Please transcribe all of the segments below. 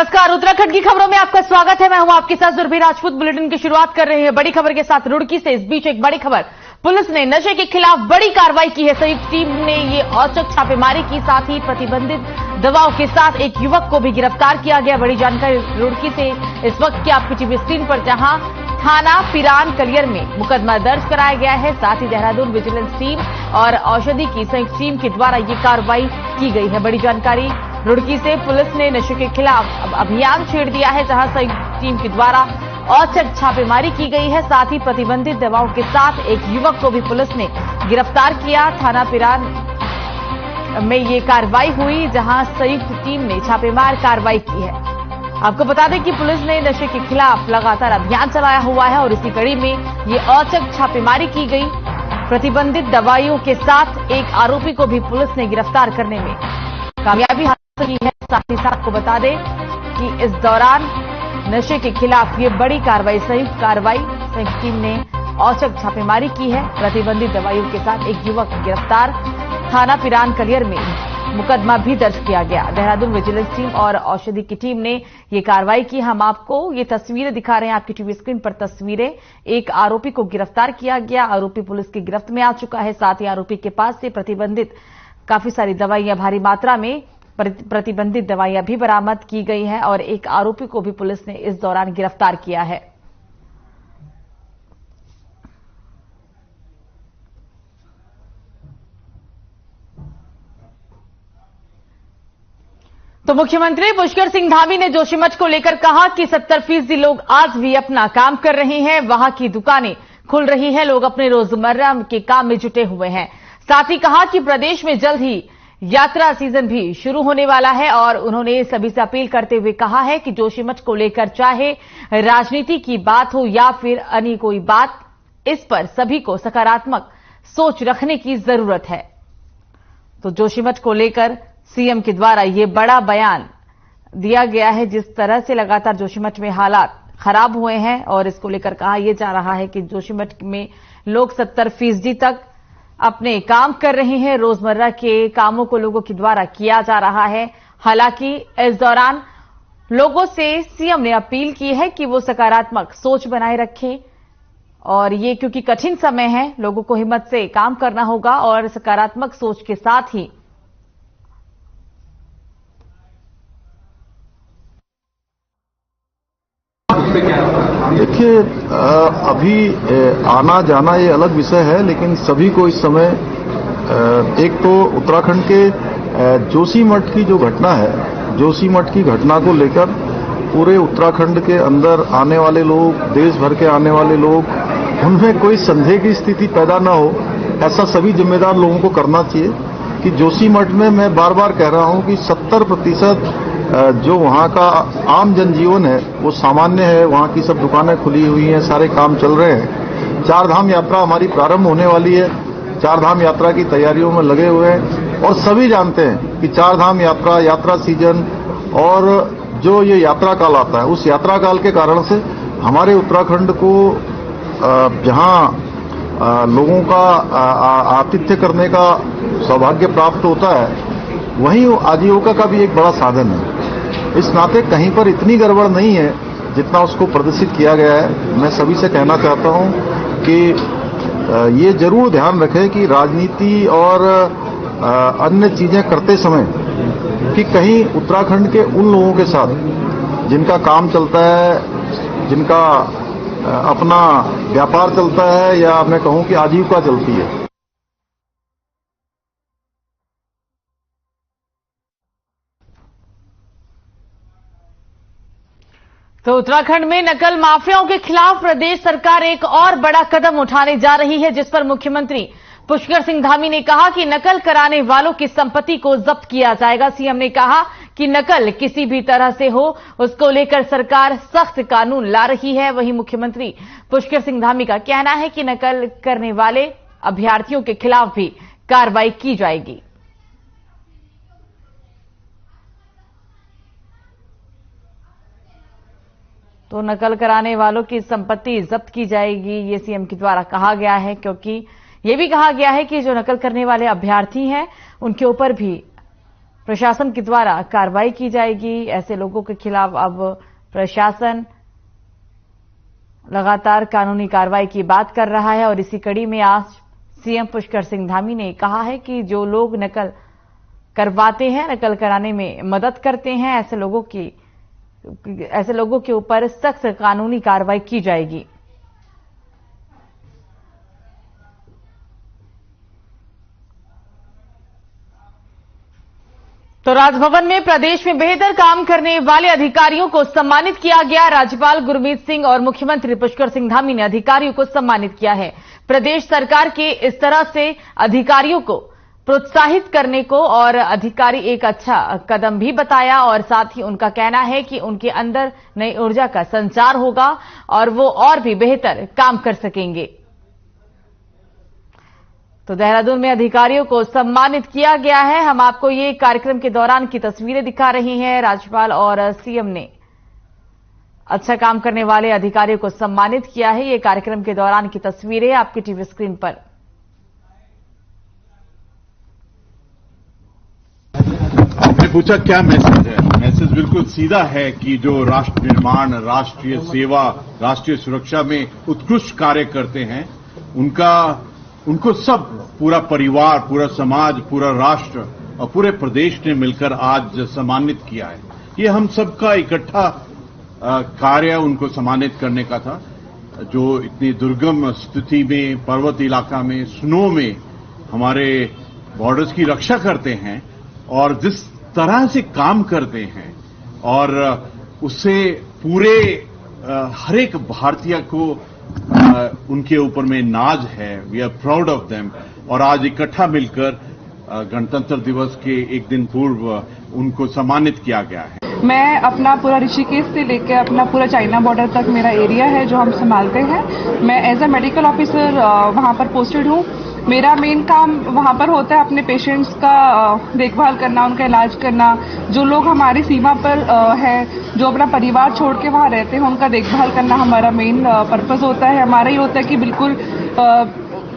नमस्कार, उत्तराखंड की खबरों में आपका स्वागत है। मैं हूं आपके साथ सुरभि राजपूत। बुलेटिन की शुरुआत कर रहे हैं बड़ी खबर के साथ रुड़की से। इस बीच एक बड़ी खबर, पुलिस ने नशे के खिलाफ बड़ी कार्रवाई की है। संयुक्त टीम ने ये औचक छापेमारी की, साथ ही प्रतिबंधित दवाओं के साथ एक युवक को भी गिरफ्तार किया गया। बड़ी जानकारी रुड़की से इस वक्त की आपकी टीवी स्क्रीन पर, जहां थाना पिरान कलियर में मुकदमा दर्ज कराया गया है। साथ ही देहरादून विजिलेंस टीम और औषधि की संयुक्त टीम के द्वारा ये कार्रवाई की गई है। बड़ी जानकारी रुड़की से, पुलिस ने नशे के खिलाफ अभियान छेड़ दिया है, जहां संयुक्त टीम के द्वारा औचक छापेमारी की गई है। साथ ही प्रतिबंधित दवाओं के साथ एक युवक को भी पुलिस ने गिरफ्तार किया। थाना पिरान में ये कार्रवाई हुई, जहां संयुक्त टीम ने छापेमार कार्रवाई की है। आपको बता दें कि पुलिस ने नशे के खिलाफ लगातार अभियान चलाया हुआ है और इसी कड़ी में ये औचक छापेमारी की गई। प्रतिबंधित दवाइयों के साथ एक आरोपी को भी पुलिस ने गिरफ्तार करने में कामयाबी हासिल की है। साथ ही साथ आपको बता दें कि इस दौरान नशे के खिलाफ ये बड़ी कार्रवाई, संयुक्त टीम ने औचक छापेमारी की है। प्रतिबंधित दवाइयों के साथ एक युवक गिरफ्तार। थाना पिरान कलियर में मुकदमा भी दर्ज किया गया। देहरादून विजिलेंस टीम और औषधि की टीम ने ये कार्रवाई की। हम आपको ये तस्वीरें दिखा रहे हैं, आपकी टीवी स्क्रीन पर तस्वीरें। एक आरोपी को गिरफ्तार किया गया, आरोपी पुलिस की गिरफ्त में आ चुका है। साथ ही आरोपी के पास से प्रतिबंधित काफी सारी दवाइयां, भारी मात्रा में प्रतिबंधित दवाइयां भी बरामद की गई हैं और एक आरोपी को भी पुलिस ने इस दौरान गिरफ्तार किया है। तो मुख्यमंत्री पुष्कर सिंह धामी ने जोशीमठ को लेकर कहा कि 70% लोग आज भी अपना काम कर रहे हैं। वहां की दुकानें खुल रही हैं, लोग अपने रोजमर्रा के काम में जुटे हुए हैं। साथ ही कहा कि प्रदेश में जल्द ही यात्रा सीजन भी शुरू होने वाला है और उन्होंने सभी से अपील करते हुए कहा है कि जोशीमठ को लेकर चाहे राजनीति की बात हो या फिर अन्य कोई बात, इस पर सभी को सकारात्मक सोच रखने की जरूरत है। तो जोशीमठ को लेकर सीएम के द्वारा ये बड़ा बयान दिया गया है। जिस तरह से लगातार जोशीमठ में हालात खराब हुए हैं और इसको लेकर कहा यह जा रहा है कि जोशीमठ में लोग 70% तक अपने काम कर रहे हैं। रोजमर्रा के कामों को लोगों के द्वारा किया जा रहा है। हालांकि इस दौरान लोगों से सीएम ने अपील की है कि वो सकारात्मक सोच बनाए रखें और ये क्योंकि कठिन समय है, लोगों को हिम्मत से काम करना होगा और सकारात्मक सोच के साथ ही देखिए, अभी आना जाना ये अलग विषय है, लेकिन सभी को इस समय एक तो उत्तराखंड के जोशीमठ की जो घटना है, जोशीमठ की घटना को लेकर पूरे उत्तराखंड के अंदर आने वाले लोग, देश भर के आने वाले लोग, उनमें कोई संदेह की स्थिति पैदा न हो, ऐसा सभी जिम्मेदार लोगों को करना चाहिए। कि जोशीमठ में मैं बार बार कह रहा हूं कि 70% जो वहां का आम जनजीवन है वो सामान्य है। वहां की सब दुकानें खुली हुई हैं, सारे काम चल रहे हैं। चारधाम यात्रा हमारी प्रारंभ होने वाली है, चारधाम यात्रा की तैयारियों में लगे हुए हैं और सभी जानते हैं कि चारधाम यात्रा, यात्रा सीजन और जो ये यात्रा काल आता है, उस यात्रा काल के कारण से हमारे उत्तराखंड को जहां लोगों का आतिथ्य करने का सौभाग्य प्राप्त होता है, वहीं आजीविका का भी एक बड़ा साधन है। इस नाते कहीं पर इतनी गड़बड़ नहीं है जितना उसको प्रदर्शित किया गया है। मैं सभी से कहना चाहता हूं कि ये जरूर ध्यान रखें कि राजनीति और अन्य चीजें करते समय कि कहीं उत्तराखंड के उन लोगों के साथ जिनका काम चलता है, जिनका अपना व्यापार चलता है या मैं कहूं कि आजीविका चलती है। तो उत्तराखंड में नकल माफियाओं के खिलाफ प्रदेश सरकार एक और बड़ा कदम उठाने जा रही है, जिस पर मुख्यमंत्री पुष्कर सिंह धामी ने कहा कि नकल कराने वालों की संपत्ति को जब्त किया जाएगा। सीएम ने कहा कि नकल किसी भी तरह से हो, उसको लेकर सरकार सख्त कानून ला रही है। वहीं मुख्यमंत्री पुष्कर सिंह धामी का कहना है कि नकल करने वाले अभ्यर्थियों के खिलाफ भी कार्रवाई की जाएगी। तो नकल कराने वालों की संपत्ति जब्त की जाएगी, ये सीएम के द्वारा कहा गया है, क्योंकि ये भी कहा गया है कि जो नकल करने वाले अभ्यर्थी हैं उनके ऊपर भी प्रशासन के द्वारा कार्रवाई की जाएगी। ऐसे लोगों के खिलाफ अब प्रशासन लगातार कानूनी कार्रवाई की बात कर रहा है और इसी कड़ी में आज सीएम पुष्कर सिंह धामी ने कहा है कि जो लोग नकल करवाते हैं, नकल कराने में मदद करते हैं, ऐसे लोगों के ऊपर सख्त कानूनी कार्रवाई की जाएगी। तो राजभवन में प्रदेश में बेहतर काम करने वाले अधिकारियों को सम्मानित किया गया। राज्यपाल गुरमीत सिंह और मुख्यमंत्री पुष्कर सिंह धामी ने अधिकारियों को सम्मानित किया है। प्रदेश सरकार के इस तरह से अधिकारियों को प्रोत्साहित करने को और अधिकारी एक अच्छा कदम भी बताया और साथ ही उनका कहना है कि उनके अंदर नई ऊर्जा का संचार होगा और वो और भी बेहतर काम कर सकेंगे। तो देहरादून में अधिकारियों को सम्मानित किया गया है। हम आपको ये कार्यक्रम के दौरान की तस्वीरें दिखा रही हैं। राज्यपाल और सीएम ने अच्छा काम करने वाले अधिकारियों को सम्मानित किया है। ये कार्यक्रम के दौरान की तस्वीरें आपकी टीवी स्क्रीन पर। आपने पूछा क्या मैसेज है। मैसेज बिल्कुल सीधा है कि जो राष्ट्र निर्माण, राष्ट्रीय सेवा, राष्ट्रीय सुरक्षा में उत्कृष्ट कार्य करते हैं, उनको सब पूरा परिवार, पूरा समाज, पूरा राष्ट्र और पूरे प्रदेश ने मिलकर आज सम्मानित किया है। ये हम सबका इकट्ठा कार्य उनको सम्मानित करने का था, जो इतनी दुर्गम स्थिति में, पर्वत इलाका में, स्नो में हमारे बॉर्डर्स की रक्षा करते हैं और जिस तरह से काम करते हैं और उससे पूरे हर एक भारतीय को उनके ऊपर में नाज है। We are proud of them. और आज इकट्ठा मिलकर गणतंत्र दिवस के एक दिन पूर्व उनको सम्मानित किया गया है। मैं अपना पूरा ऋषिकेश से लेकर अपना पूरा चाइना बॉर्डर तक मेरा एरिया है जो हम संभालते हैं। मैं एज अ मेडिकल ऑफिसर वहां पर पोस्टेड हूँ। मेरा मेन काम वहां पर होता है अपने पेशेंट्स का देखभाल करना, उनका इलाज करना। जो लोग हमारी सीमा पर हैं, जो अपना परिवार छोड़ के वहां रहते हैं, उनका देखभाल करना हमारा मेन पर्पस होता है। हमारा ही होता है कि बिल्कुल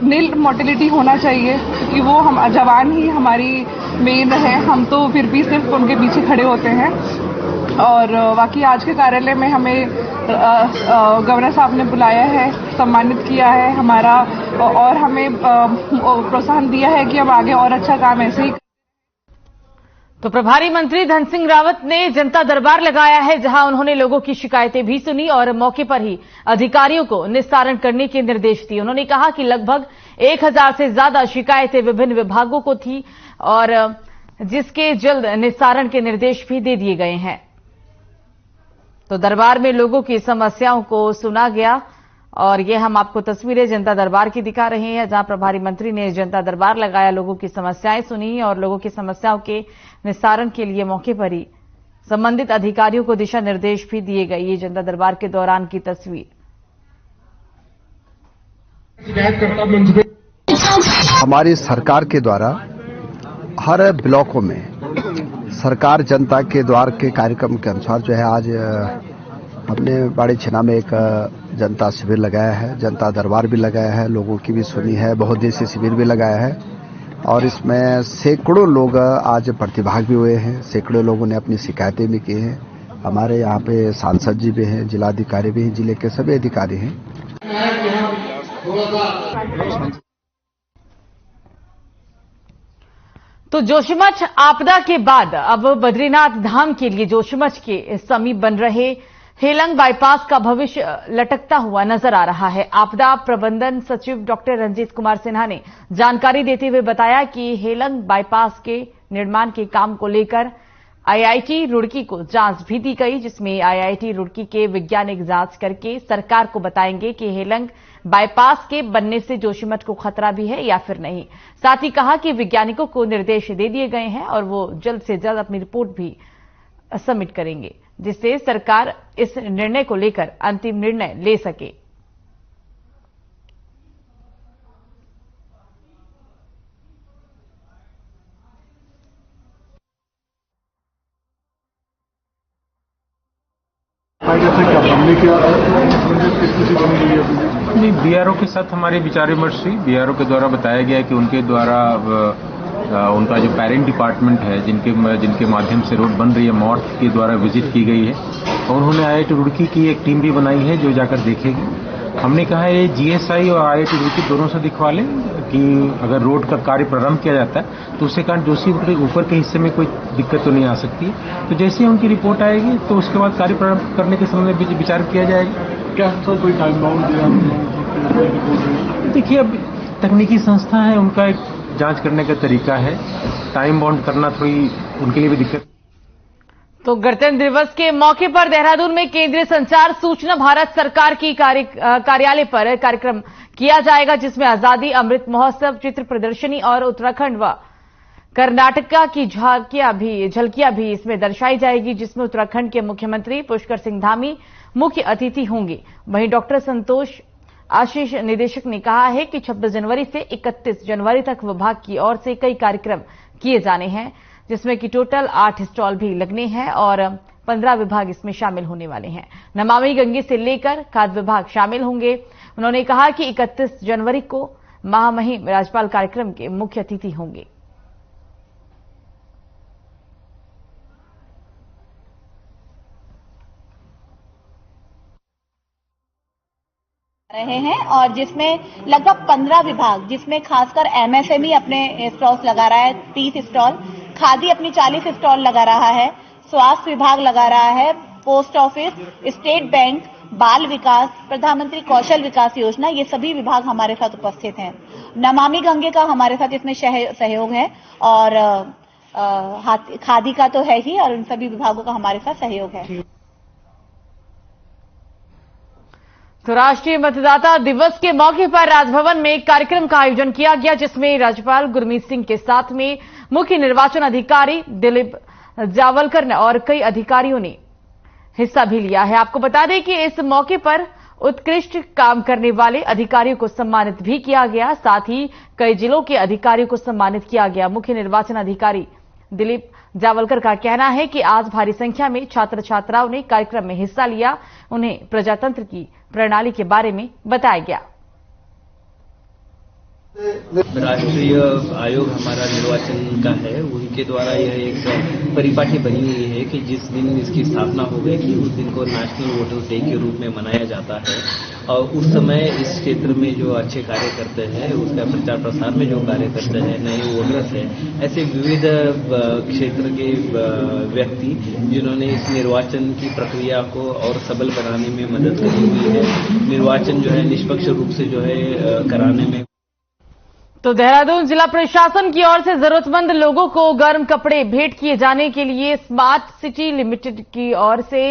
नील मोर्टेलिटी होना चाहिए, क्योंकि वो हम जवान ही हमारी मेन है। हम तो फिर भी सिर्फ उनके पीछे खड़े होते हैं। और बाकी आज के कार्यालय में हमें गवर्नर साहब ने बुलाया है, सम्मानित किया है हमारा और हमें प्रोत्साहन दिया है कि अब आगे और अच्छा काम ऐसे ही। तो प्रभारी मंत्री धन सिंह रावत ने जनता दरबार लगाया है, जहां उन्होंने लोगों की शिकायतें भी सुनी और मौके पर ही अधिकारियों को निस्तारण करने के निर्देश दिए। उन्होंने कहा कि लगभग 1000 से ज्यादा शिकायतें विभिन्न विभागों को थी और जिसके जल्द निस्तारण के निर्देश भी दे दिए गए हैं। तो दरबार में लोगों की समस्याओं को सुना गया और ये हम आपको तस्वीरें जनता दरबार की दिखा रहे हैं, जहां प्रभारी मंत्री ने जनता दरबार लगाया, लोगों की समस्याएं सुनी और लोगों की समस्याओं के निस्तारण के लिए मौके पर ही संबंधित अधिकारियों को दिशा निर्देश भी दिए गए। ये जनता दरबार के दौरान की तस्वीर। हमारी सरकार के द्वारा हर ब्लॉकों में सरकार जनता के द्वार के कार्यक्रम के अनुसार जो है आज हमने बाड़ी छिना में एक जनता शिविर लगाया है, जनता दरबार भी लगाया है, लोगों की भी सुनी है, बहुउद्देशीय शिविर भी लगाया है और इसमें सैकड़ों लोग आज प्रतिभाग भी हुए हैं। सैकड़ों लोगों ने अपनी शिकायतें भी की हैं। हमारे यहाँ पे सांसद जी भी हैं, जिलाधिकारी भी हैं, जिले के सभी अधिकारी हैं। तो जोशीमठ आपदा के बाद अब बद्रीनाथ धाम के लिए जोशीमठ के समीप बन रहे हेलंग बाईपास का भविष्य लटकता हुआ नजर आ रहा है। आपदा प्रबंधन सचिव डॉक्टर रंजीत कुमार सिन्हा ने जानकारी देते हुए बताया कि हेलंग बाईपास के निर्माण के काम को लेकर आईआईटी रुड़की को जांच भी दी गई, जिसमें आईआईटी रुड़की के वैज्ञानिक जांच करके सरकार को बताएंगे कि हेलंग बाईपास के बनने से जोशीमठ को खतरा भी है या फिर नहीं। साथ ही कहा कि वैज्ञानिकों को निर्देश दे दिए गए हैं और वो जल्द से जल्द अपनी रिपोर्ट भी सबमिट करेंगे, जिससे सरकार इस निर्णय को लेकर अंतिम निर्णय ले सके। नहीं, बीआरओ के साथ हमारे विचार विमर्श हुई। बीआरओ के द्वारा बताया गया कि उनके द्वारा उनका जो पेरेंट डिपार्टमेंट है जिनके माध्यम से रोड बन रही है मॉर्थ के द्वारा विजिट की गई है और उन्होंने आईआईटी रुड़की की एक टीम भी बनाई है जो जाकर देखेगी। हमने कहा है जीएसआई और आईआईटी रुड़की दोनों से दिखवा लें कि अगर रोड का कार्य प्रारंभ किया जाता है तो उसके कारण जोशी के ऊपर के हिस्से में कोई दिक्कत तो नहीं आ सकती। तो जैसे ही उनकी रिपोर्ट आएगी तो उसके बाद कार्य प्रारंभ करने के समय में विचार किया जाएगा। क्या सर कोई टाइम बाउंड दिया? देखिए, अब तकनीकी संस्था है, उनका एक जांच करने का तरीका है, टाइम बाउंड करना थोड़ी उनके लिए भी दिक्कत। तो गणतंत्र दिवस के मौके पर देहरादून में केंद्रीय संचार सूचना भारत सरकार की कार्यालय पर कार्यक्रम किया जाएगा, जिसमें आजादी अमृत महोत्सव, चित्र प्रदर्शनी और उत्तराखंड व कर्नाटका की झलकियां भी इसमें दर्शाई जाएगी, जिसमें उत्तराखंड के मुख्यमंत्री पुष्कर सिंह धामी मुख्य अतिथि होंगे। वहीं डॉक्टर संतोष आशीष निदेशक ने कहा है कि 26 जनवरी से 31 जनवरी तक विभाग की ओर से कई कार्यक्रम किए जाने हैं, जिसमें कि टोटल 8 स्टॉल भी लगने हैं और 15 विभाग इसमें शामिल होने वाले हैं। नमामि गंगे से लेकर खाद्य विभाग शामिल होंगे। उन्होंने कहा कि 31 जनवरी को महामहिम राज्यपाल कार्यक्रम के मुख्य अतिथि होंगे। रहे हैं और जिसमें लगभग 15 विभाग, जिसमें खासकर एमएसएमई अपने स्टॉल्स लगा रहा है 30 स्टॉल, खादी अपनी 40 स्टॉल लगा रहा है, स्वास्थ्य विभाग लगा रहा है, पोस्ट ऑफिस, स्टेट बैंक, बाल विकास, प्रधानमंत्री कौशल विकास योजना, ये सभी विभाग हमारे साथ उपस्थित हैं। नमामि गंगे का हमारे साथ इसमें सहयोग है और खादी का तो है ही और उन सभी विभागों का हमारे साथ सहयोग है। तो राष्ट्रीय मतदाता दिवस के मौके पर राजभवन में एक कार्यक्रम का आयोजन किया गया, जिसमें राज्यपाल गुरमीत सिंह के साथ में मुख्य निर्वाचन अधिकारी दिलीप जावलकर ने और कई अधिकारियों ने हिस्सा भी लिया है। आपको बता दें कि इस मौके पर उत्कृष्ट काम करने वाले अधिकारियों को सम्मानित भी किया गया, साथ ही कई जिलों के अधिकारियों को सम्मानित किया गया। मुख्य निर्वाचन अधिकारी दिलीप जावलकर का कहना है कि आज भारी संख्या में छात्र छात्राओं ने कार्यक्रम में हिस्सा लिया। उन्हें प्रजातंत्र की प्रणाली के बारे में बताया गया। राष्ट्रीय आयोग हमारा निर्वाचन का है, उनके द्वारा यह एक परिपाटी बनी हुई है कि जिस दिन इसकी स्थापना हो गई थी उस दिन को नेशनल वोटर्स डे के रूप में मनाया जाता है और उस समय इस क्षेत्र में जो अच्छे कार्य करते हैं, उसका प्रचार प्रसार में जो कार्य करते हैं, नए वोटर्स हैं, ऐसे विविध क्षेत्र के व्यक्ति जिन्होंने इस निर्वाचन की प्रक्रिया को और सबल बनाने में मदद करी हुई है, निर्वाचन जो है निष्पक्ष रूप से जो है कराने में। तो देहरादून जिला प्रशासन की ओर से जरूरतमंद लोगों को गर्म कपड़े भेंट किए जाने के लिए स्मार्ट सिटी लिमिटेड की ओर से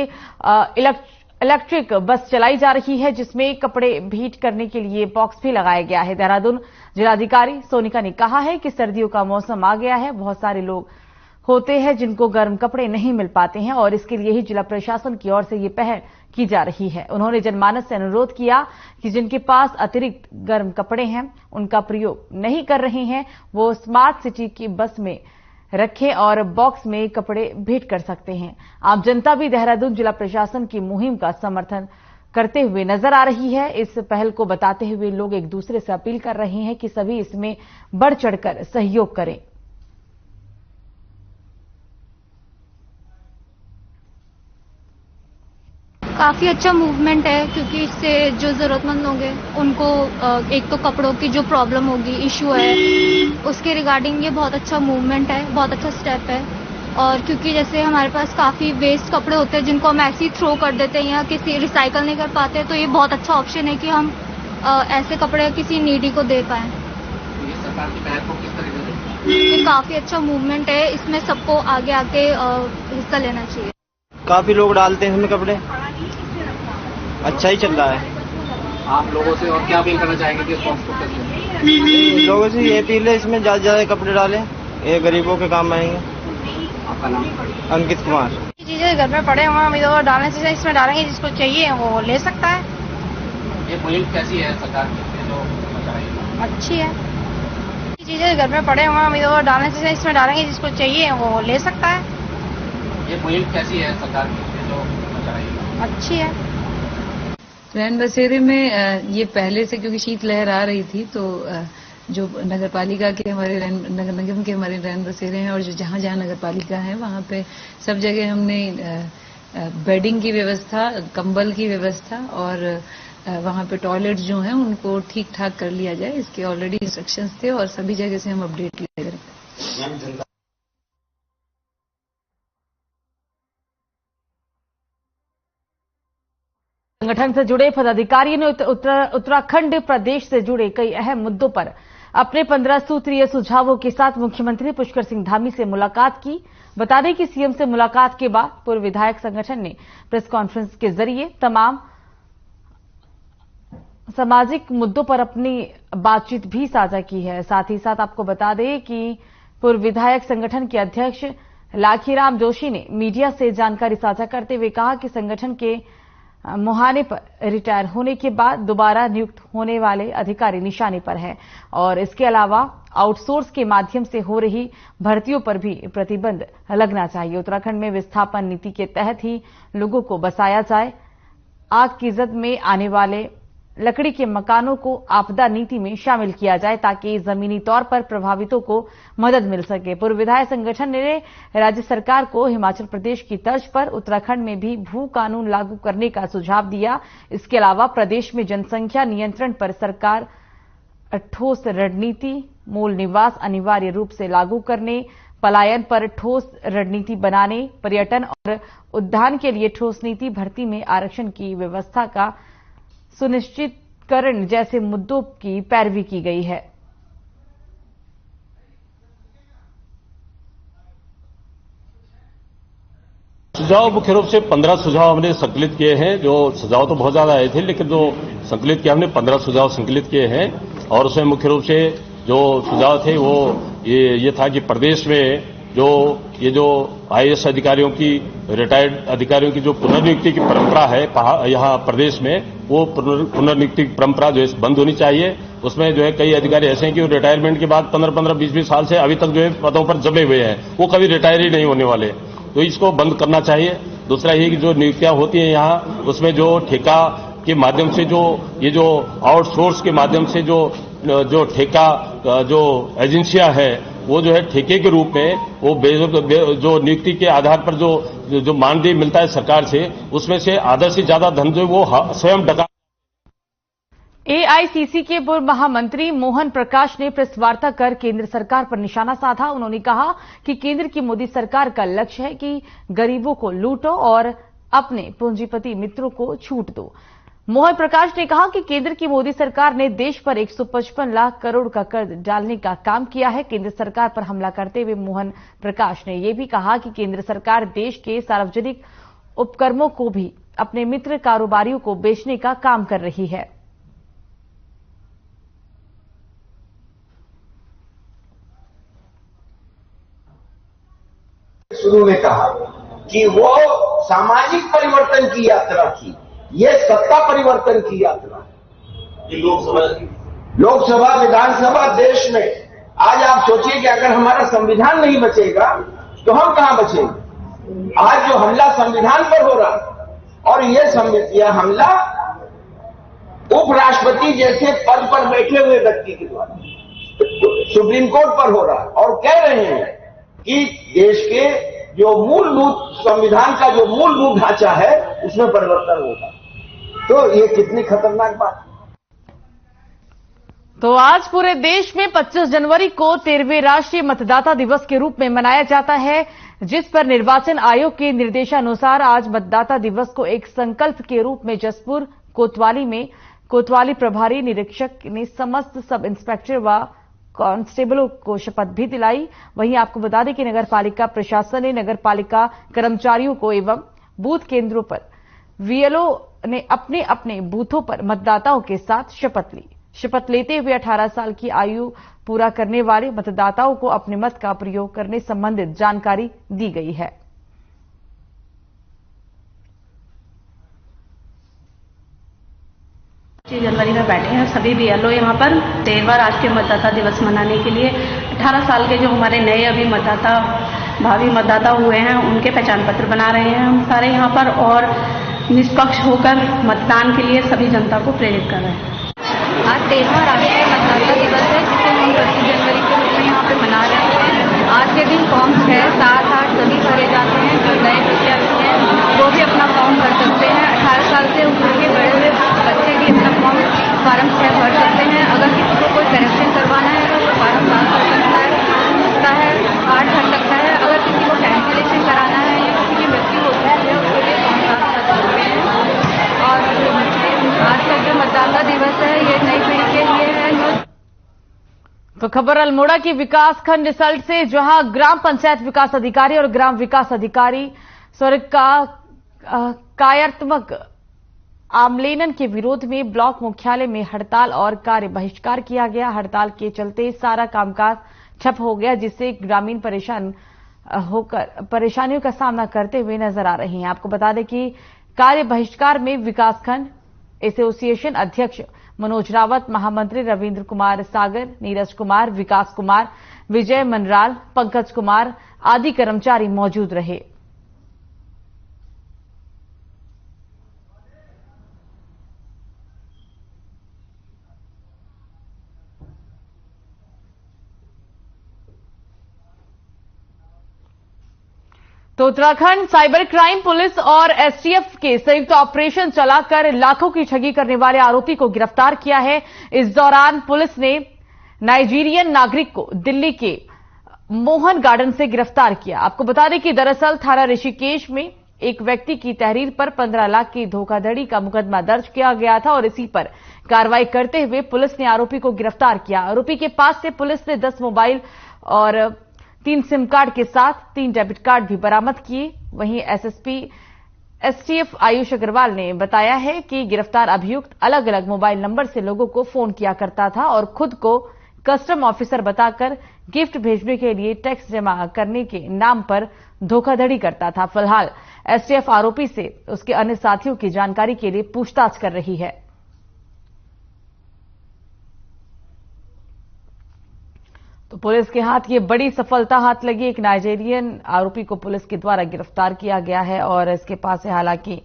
इलेक्ट्रिक बस चलाई जा रही है, जिसमें कपड़े भेंट करने के लिए बॉक्स भी लगाया गया है। देहरादून जिलाधिकारी सोनिका ने कहा है कि सर्दियों का मौसम आ गया है, बहुत सारे लोग होते हैं जिनको गर्म कपड़े नहीं मिल पाते हैं और इसके लिए ही जिला प्रशासन की ओर से ये पहल की जा रही है। उन्होंने जनमानस से अनुरोध किया कि जिनके पास अतिरिक्त गर्म कपड़े हैं, उनका प्रयोग नहीं कर रहे हैं, वो स्मार्ट सिटी की बस में रखें और बॉक्स में कपड़े भेंट कर सकते हैं। आम जनता भी देहरादून जिला प्रशासन की मुहिम का समर्थन करते हुए नजर आ रही है। इस पहल को बताते हुए लोग एक दूसरे से अपील कर रहे हैं कि सभी इसमें बढ़ चढ़कर सहयोग करें। काफ़ी अच्छा मूवमेंट है, क्योंकि इससे जो ज़रूरतमंद लोग हैं उनको एक तो कपड़ों की जो प्रॉब्लम होगी, इशू है, उसके रिगार्डिंग ये बहुत अच्छा मूवमेंट है, बहुत अच्छा स्टेप है। और क्योंकि जैसे हमारे पास काफ़ी वेस्ट कपड़े होते हैं जिनको हम ऐसे ही थ्रो कर देते हैं या किसी रिसाइकल नहीं कर पाते, तो ये बहुत अच्छा ऑप्शन है कि हम ऐसे कपड़े किसी नीडी को दे पाएँ। ये काफ़ी अच्छा मूवमेंट है, इसमें सबको आगे आके हिस्सा लेना चाहिए। काफ़ी लोग डालते हैं इसमें कपड़े, अच्छा ही चल रहा है। आप लोगों से और क्या अपील करना चाहेंगे कि लोगों से ये अपील है इसमें ज़्यादा से ज़्यादा कपड़े डालें, ये गरीबों के काम आएंगे। आपका नाम? अंकित कुमार। चीजें घर में पड़े हुए हम इधर डालने से इसमें डालेंगे, जिसको चाहिए वो ले सकता है। ये मुहिम कैसी है सरकार की जो अच्छी है। चीजें घर में पड़े हुए हम इधर डालने से इसमें डालेंगे, जिसको चाहिए वो ले सकता है। ये मुहिम कैसी है सरकार की जो अच्छी है। रैन बसेरे में ये पहले से क्योंकि शीतलहर आ रही थी तो जो नगर पालिका के हमारे नगर निगम के हमारे रैन बसेरे हैं, और जो जहाँ जहाँ नगर पालिका है वहाँ पे सब जगह हमने बेडिंग की व्यवस्था, कंबल की व्यवस्था और वहाँ पे टॉयलेट जो हैं उनको ठीक ठाक कर लिया जाए, इसके ऑलरेडी इंस्ट्रक्शंस थे और सभी जगह से हम अपडेट ले रहे हैं। संगठन से जुड़े पदाधिकारियों ने उत्तराखंड प्रदेश से जुड़े कई अहम मुद्दों पर अपने 15 सूत्रीय सुझावों के साथ मुख्यमंत्री पुष्कर सिंह धामी से मुलाकात की। बता दें कि सीएम से मुलाकात के बाद पूर्व विधायक संगठन ने प्रेस कॉन्फ्रेंस के जरिए तमाम सामाजिक मुद्दों पर अपनी बातचीत भी साझा की है। साथ ही साथ आपको बता दें कि पूर्व विधायक संगठन के अध्यक्ष लाखीराम जोशी ने मीडिया से जानकारी साझा करते हुए कहा कि संगठन के मुहाने पर रिटायर होने के बाद दोबारा नियुक्त होने वाले अधिकारी निशाने पर हैं और इसके अलावा आउटसोर्स के माध्यम से हो रही भर्तियों पर भी प्रतिबंध लगना चाहिए। उत्तराखंड में विस्थापन नीति के तहत ही लोगों को बसाया जाए। आग की जद में आने वाले लकड़ी के मकानों को आपदा नीति में शामिल किया जाए ताकि जमीनी तौर पर प्रभावितों को मदद मिल सके। पूर्व विधायक संगठन ने राज्य सरकार को हिमाचल प्रदेश की तर्ज पर उत्तराखंड में भी भू कानून लागू करने का सुझाव दिया। इसके अलावा प्रदेश में जनसंख्या नियंत्रण पर सरकार ठोस रणनीति, मूल निवास अनिवार्य रूप से लागू करने, पलायन पर ठोस रणनीति बनाने, पर्यटन और उद्यान के लिए ठोस नीति, भर्ती में आरक्षण की व्यवस्था का सुनिश्चितकरण जैसे मुद्दों की पैरवी की गई है। सुझाव मुख्य रूप से 15 सुझाव हमने संकलित किए हैं। जो सुझाव तो बहुत ज्यादा आए थे, लेकिन जो संकलित किया हमने 15 सुझाव संकलित किए हैं और उसमें मुख्य रूप से जो सुझाव थे वो ये था कि प्रदेश में जो आईएएस अधिकारियों की, रिटायर्ड अधिकारियों की जो पुनर्नियुक्ति की परंपरा है यहाँ प्रदेश में, वो पुनर्नियुक्ति की परंपरा जो है बंद होनी चाहिए। उसमें जो है कई अधिकारी ऐसे हैं कि वो रिटायरमेंट के बाद 15-15, 20-20 साल से अभी तक जो है पदों पर जमे हुए हैं, वो कभी रिटायर ही नहीं होने वाले, तो इसको बंद करना चाहिए। दूसरा ये कि जो नियुक्तियां होती हैं यहाँ, उसमें जो ठेका के माध्यम से जो आउटसोर्स के माध्यम से जो ठेका जो एजेंसियां है, वो जो है ठेके के रूप में वो जो नियुक्ति के आधार पर जो मानदेय मिलता है सरकार से, उसमें से आधा से ज्यादा धन जो वो स्वयं डका। एआईसीसी के पूर्व महामंत्री मोहन प्रकाश ने प्रेस वार्ता कर केंद्र सरकार पर निशाना साधा। उन्होंने कहा कि केंद्र की मोदी सरकार का लक्ष्य है कि गरीबों को लूटो और अपने पूंजीपति मित्रों को छूट दो। मोहन प्रकाश ने कहा कि केंद्र की मोदी सरकार ने देश पर 155 लाख करोड़ का कर्ज डालने का काम किया है। केंद्र सरकार पर हमला करते हुए मोहन प्रकाश ने यह भी कहा कि केंद्र सरकार देश के सार्वजनिक उपक्रमों को भी अपने मित्र कारोबारियों को बेचने का काम कर रही है। शुरू में कहा कि वो सामाजिक परिवर्तन की यात्रा थी, ये सत्ता परिवर्तन की यात्रा है। लोकसभा विधानसभा देश में आज आप सोचिए कि अगर हमारा संविधान नहीं बचेगा तो हम कहां बचेंगे। आज जो हमला संविधान पर हो रहा और यह हमला उपराष्ट्रपति जैसे पद पर बैठे हुए व्यक्ति के द्वारा सुप्रीम कोर्ट पर हो रहा और कह रहे हैं कि देश के जो मूलभूत संविधान का जो मूलभूत ढांचा है उसमें परिवर्तन होगा। तो ये कितनी खतरनाक बात। तो आज पूरे देश में 25 जनवरी को 13वें राष्ट्रीय मतदाता दिवस के रूप में मनाया जाता है, जिस पर निर्वाचन आयोग के निर्देशानुसार आज मतदाता दिवस को एक संकल्प के रूप में जसपुर कोतवाली में कोतवाली प्रभारी निरीक्षक ने समस्त सब इंस्पेक्टर व कांस्टेबलों को शपथ भी दिलाई। वहीं आपको बता दें कि नगर पालिका प्रशासन ने नगर पालिका कर्मचारियों को एवं बूथ केंद्रों पर वीएलओ ने अपने अपने बूथों पर मतदाताओं के साथ शपथ ली। शपथ लेते हुए 18 साल की आयु पूरा करने वाले मतदाताओं को अपने मत का प्रयोग करने संबंधित जानकारी दी गई है। जनवरी में बैठे हैं सभी बीएलओ यहाँ पर 13वां राष्ट्रीय मतदाता दिवस मनाने के लिए। 18 साल के जो हमारे नए अभी मतदाता भावी मतदाता हुए हैं उनके पहचान पत्र बना रहे हैं हम सारे यहाँ पर और निष्पक्ष होकर मतदान के लिए सभी जनता को प्रेरित कर रहे हैं। आज 13वां राष्ट्रीय मतदाता दिवस है, जिसे तो खबर अल्मोड़ा की विकासखंड रिजल्ट से, जहां ग्राम पंचायत विकास अधिकारी और ग्राम विकास अधिकारी स्वर्ग का कार्यात्मक आमलेनन के विरोध में ब्लॉक मुख्यालय में हड़ताल और कार्य बहिष्कार किया गया। हड़ताल के चलते सारा कामकाज ठप हो गया, जिससे ग्रामीण परेशानियों का सामना करते हुए नजर आ रही हैं। आपको बता दें कि कार्य बहिष्कार में विकासखंड एसोसिएशन अध्यक्ष मनोज रावत, महामंत्री रविंद्र कुमार सागर, नीरज कुमार, विकास कुमार, विजय मनराल, पंकज कुमार आदि कर्मचारी मौजूद रहे। तो उत्तराखंड साइबर क्राइम पुलिस और एसटीएफ के संयुक्त ऑपरेशन चलाकर लाखों की ठगी करने वाले आरोपी को गिरफ्तार किया है। इस दौरान पुलिस ने नाइजीरियन नागरिक को दिल्ली के मोहन गार्डन से गिरफ्तार किया। आपको बता दें कि दरअसल थाना ऋषिकेश में एक व्यक्ति की तहरीर पर 15 लाख की धोखाधड़ी का मुकदमा दर्ज किया गया था और इसी पर कार्रवाई करते हुए पुलिस ने आरोपी को गिरफ्तार किया। आरोपी के पास से पुलिस ने 10 मोबाइल और 3 सिम कार्ड के साथ 3 डेबिट कार्ड भी बरामद किए। वहीं एसएसपी एसटीएफ आयुष अग्रवाल ने बताया है कि गिरफ्तार अभियुक्त अलग अलग मोबाइल नंबर से लोगों को फोन किया करता था और खुद को कस्टम ऑफिसर बताकर गिफ्ट भेजने के लिए टैक्स जमा करने के नाम पर धोखाधड़ी करता था। फिलहाल एसटीएफ आरोपी से उसके अन्य साथियों की जानकारी के लिए पूछताछ कर रही है। तो पुलिस के हाथ ये बड़ी सफलता हाथ लगी। एक नाइजीरियन आरोपी को पुलिस के द्वारा गिरफ्तार किया गया है और इसके पास से हालांकि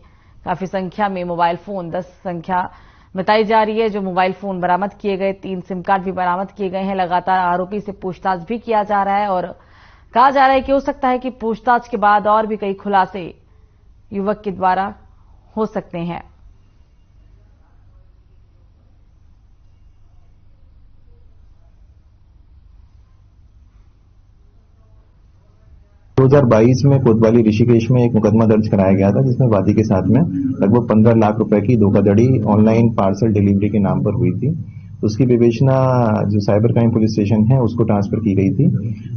काफी संख्या में मोबाइल फोन 10 संख्या बताई जा रही है। जो मोबाइल फोन बरामद किए गए, 3 सिम कार्ड भी बरामद किए गए हैं। लगातार आरोपी से पूछताछ भी किया जा रहा है और कहा जा रहा है कि हो सकता है कि पूछताछ के बाद और भी कई खुलासे युवक के द्वारा हो सकते हैं। दो 2022 में कोतवाली ऋषिकेश में एक मुकदमा दर्ज कराया गया था, जिसमें वादी के साथ में लगभग 15 लाख रुपए की धोखाधड़ी ऑनलाइन पार्सल डिलीवरी के नाम पर हुई थी। उसकी विवेचना जो साइबर क्राइम पुलिस स्टेशन है उसको ट्रांसफर की गई थी।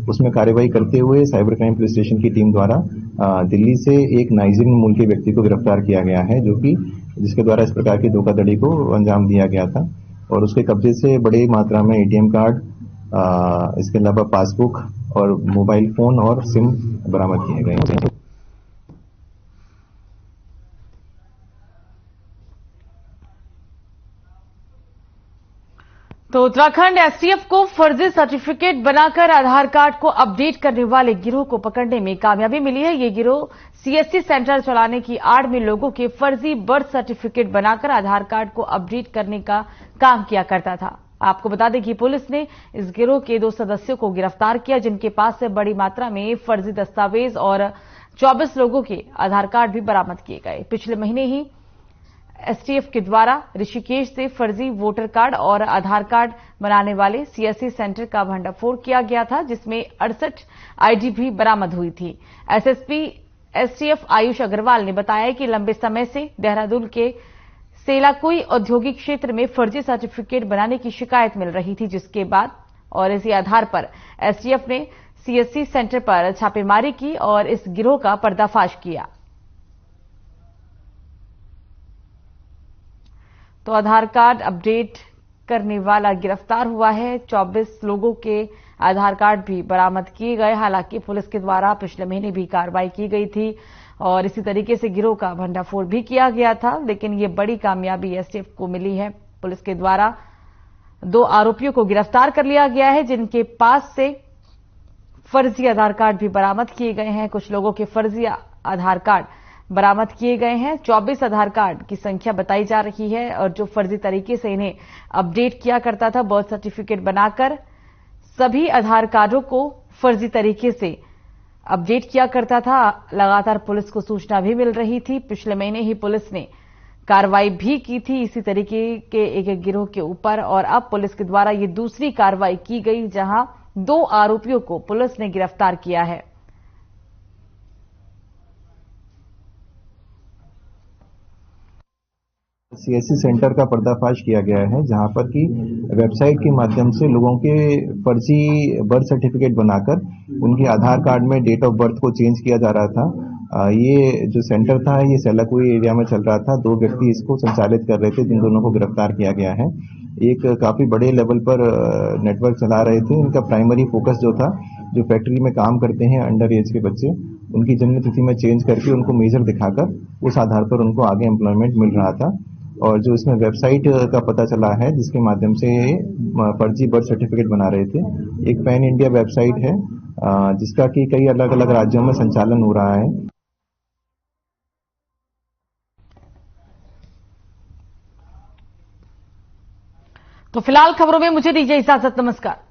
उसमें कार्रवाई करते हुए साइबर क्राइम पुलिस स्टेशन की टीम द्वारा दिल्ली से एक नाइजीरियन मूल के व्यक्ति को गिरफ्तार किया गया है, जिसके द्वारा इस प्रकार की धोखाधड़ी को अंजाम दिया गया था और उसके कब्जे से बड़ी मात्रा में एटीएम कार्ड, इसके अलावा पासबुक और मोबाइल फोन और सिम बरामद किए गए हैं। तो उत्तराखंड एसटीएफ को फर्जी सर्टिफिकेट बनाकर आधार कार्ड को अपडेट करने वाले गिरोह को पकड़ने में कामयाबी मिली है। ये गिरोह सीएससी सेंटर चलाने की आड़ में लोगों के फर्जी बर्थ सर्टिफिकेट बनाकर आधार कार्ड को अपडेट करने का काम किया करता था। आपको बता दें कि पुलिस ने इस गिरोह के 2 सदस्यों को गिरफ्तार किया, जिनके पास से बड़ी मात्रा में फर्जी दस्तावेज और 24 लोगों के आधार कार्ड भी बरामद किए गए। पिछले महीने ही एसटीएफ के द्वारा ऋषिकेश से फर्जी वोटर कार्ड और आधार कार्ड बनाने वाले सीएससी सेंटर का भंडाफोड़ किया गया था, जिसमें 68 आईडी भी बरामद हुई थी। एसएसपी एसटीएफ आयुष अग्रवाल ने बताया कि लंबे समय से देहरादून के सेलाकुई औद्योगिक क्षेत्र में फर्जी सर्टिफिकेट बनाने की शिकायत मिल रही थी, जिसके बाद और इसी आधार पर एसटीएफ ने सीएससी सेंटर पर छापेमारी की और इस गिरोह का पर्दाफाश किया। तो आधार कार्ड अपडेट करने वाला गिरफ्तार हुआ है। 24 लोगों के आधार कार्ड भी बरामद किए गए। हालांकि पुलिस के द्वारा पिछले महीने भी कार्रवाई की गई थी और इसी तरीके से गिरोह का भंडाफोड़ भी किया गया था, लेकिन ये बड़ी कामयाबी एसटीएफ को मिली है। पुलिस के द्वारा 2 आरोपियों को गिरफ्तार कर लिया गया है, जिनके पास से फर्जी आधार कार्ड भी बरामद किए गए हैं। कुछ लोगों के फर्जी आधार कार्ड बरामद किए गए हैं। 24 आधार कार्ड की संख्या बताई जा रही है और जो फर्जी तरीके से इन्हें अपडेट किया करता था, बर्थ सर्टिफिकेट बनाकर सभी आधार कार्डों को फर्जी तरीके से अपडेट किया करता था। लगातार पुलिस को सूचना भी मिल रही थी। पिछले महीने ही पुलिस ने कार्रवाई भी की थी इसी तरीके के एक गिरोह के ऊपर और अब पुलिस के द्वारा ये दूसरी कार्रवाई की गई, जहां 2 आरोपियों को पुलिस ने गिरफ्तार किया है। CSC सेंटर का पर्दाफाश किया गया है, जहां पर कि वेबसाइट के माध्यम से लोगों के फर्जी बर्थ सर्टिफिकेट बनाकर उनके आधार कार्ड में डेट ऑफ बर्थ को चेंज किया जा रहा था। ये जो सेंटर था ये सेलाकुई एरिया में चल रहा था। 2 व्यक्ति इसको संचालित कर रहे थे, जिन दोनों को गिरफ्तार किया गया है। एक काफी बड़े लेवल पर नेटवर्क चला रहे थे। इनका प्राइमरी फोकस जो था, जो फैक्ट्री में काम करते हैं अंडर एज के बच्चे, उनकी जन्म तिथि में चेंज करके उनको मेजर दिखाकर उस आधार पर उनको आगे एम्प्लॉयमेंट मिल रहा था। और जो इसमें वेबसाइट का पता चला है जिसके माध्यम से फर्जी बर्थ सर्टिफिकेट बना रहे थे, एक पैन इंडिया वेबसाइट है जिसका कि कई अलग अलग राज्यों में संचालन हो रहा है। तो फिलहाल खबरों में मुझे दीजिए इजाजत। नमस्कार।